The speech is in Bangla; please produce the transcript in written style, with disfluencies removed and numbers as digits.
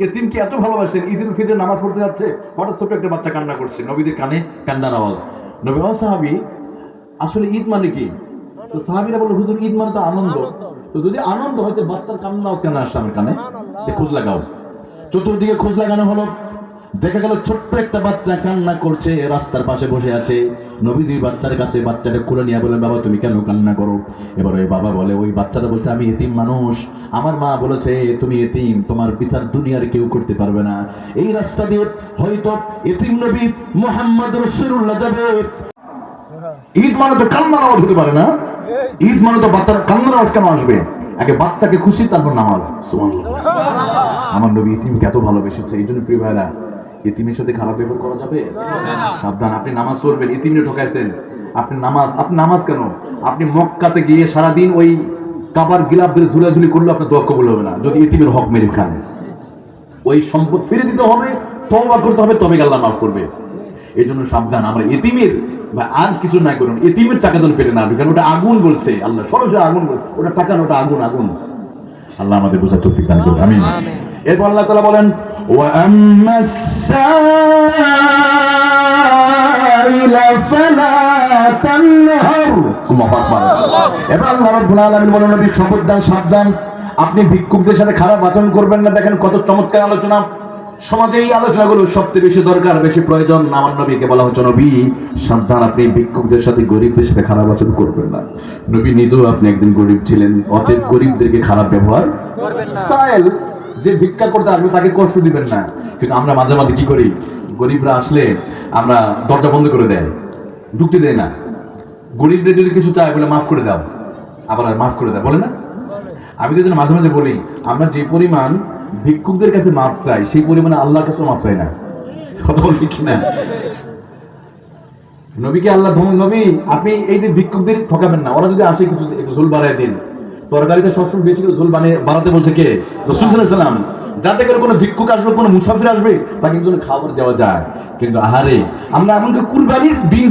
এতিমকে এত ভালোবাসেন, ঈদুল ফিতরের নামাজ পড়তে যাচ্ছে, হঠাৎ ছোট একটা বাচ্চা কান্না করছে, নবীদের কানে কান্নার আওয়াজ। নবী সাহাবী আসলে ঈদ মানে কি? তো সাহাবীরা বলল, হুজুর ঈদ মানে তো আনন্দ। তো যদি আনন্দ হয়তো বাচ্চার কান্নার আওয়াজ কেন আসছে আমার কানে? খোঁজ লাগাও। চতুর্দিকে খোঁজ লাগানো হলো, দেখা গেল ছোট্ট একটা বাচ্চা কান্না করছে, রাস্তার পাশে বসে আছে। নবীজি বাচ্চার কাছে বাচ্চাটা কুলে নিয়ে বলেন, বাবা তুমি কেন কান্না করো? এবার ওই বাবা বলে, ওই বাচ্চাটা বলছে, আমি এতিম মানুষ, আমার মা বলেছে তুমি এতিম, তোমার বিচার দুনিয়ার কেউ করতে পারবে না। এই রাস্তা দিয়ে হয়তো এতিম নবী মুহাম্মদ রাসূলুল্লাহ যাবে। ঈদ মানে তো কান্নার আওয়াজ হতে পারে না? ঈদ মানে তো বাচ্চার কান্নার আওয়াজ কেন আসবে? আগে বাচ্চাকে খুশি, তারপর নামাজ। সুবহানাল্লাহ। আমার নবী এতিমকে এত ভালোবেসেছে, এই জন্য প্রিয় ভাইরা, এতিমের সাথে খারাপ ব্যবহার করা যাবে? সাবধান। আপনি নামাজ পড়বেন, এতিমরে ঠকাইছেন। আপনি নামাজ কেন? আপনি মক্কাতে গিয়ে সারাদিন ওই কাবার গিলাফ ধরে ঝুলাঝুলি করলে আপনার দোয়া কবুল হবে না, যদি এতিমের হক মেরে খান। ওই সম্পদ ফিরে দিতে হবে, তওবা করতে হবে, তবে আল্লাহ মাফ করবে। এই জন্য সাবধান, আমরা এতিমের বা আর কিছু না করুন, এতিমের টাকা যেন পেটে না, কারণ ওটা আগুন বলছে আল্লাহ, সরাসরি আগুন বলছে, ওটা টাকা না, ওটা আগুন। আগুন। আল্লাহ আমাদের বোঝার তৌফিক দান করুন, আমিন। এরপর আল্লাহ তাআলা বলেন, ওয়া আম্মাস সাইলা ফালা তানহার। আল্লাহু আকবার। এবার আল্লাহ রাব্বুল আলামিন বলেন, নবী সাবধান, আপনি ভিক্ষুকদের সাথে খারাপ আচরণ করবেন না। দেখেন কত চমৎকার আলোচনা। সমাজে এই আলোচনাগুলো সবচেয়ে বেশি দরকার, বেশি প্রয়োজন। আমার নবীকে বলা হচ্ছে, নবী সাবধান, আপনি ভিক্ষুকদের সাথে, গরিবদের সাথে খারাপ আচরণ করবেন না। নবী নিজেও আপনি একদিন গরিব ছিলেন, অতএব গরিবদেরকে খারাপ ব্যবহার করবেন না। সাইল যে ভিক্ষা করতে আসবে তাকে কষ্ট দিবেন না। কিন্তু আমরা মাঝে মাঝে কি করি? গরিবরা আসলে আমরা দরজা বন্ধ করে দেয়, ঢুকতে দেয় না। গরিবদের যদি কিছু চায় বলে মাফ করে দাও, আবার আর মাফ করে দাও, বলে না? আমি তো মাঝে মাঝে বলি, আমরা যে পরিমাণ ভিক্ষুকদের কাছে মাপ চাই, সেই পরিমাণে আল্লাহর কাছে মাপ চাই না। কথা বলছি কিনা? নবীকে আল্লাহ ধমক, নবী আপনি এই যে ভিক্ষুকদের ঠকাবেন না, ওরা যদি আসে কিছু একটু ঝোল বাড়ায় দিন। তরকারিতে সবসময় বেশি করে ঝোল বাড়াতে বলছে কে? রাসূল সাল্লাল্লাহু আলাইহি ওয়াসাল্লাম। যাতে করে কোনো ভিক্ষুক আসবে, কোনো মুসাফির আসবে, তাকে একজন খাবার দেওয়া যায়। কিন্তু আহারে, আমরা এমনকি কুরবানির দিন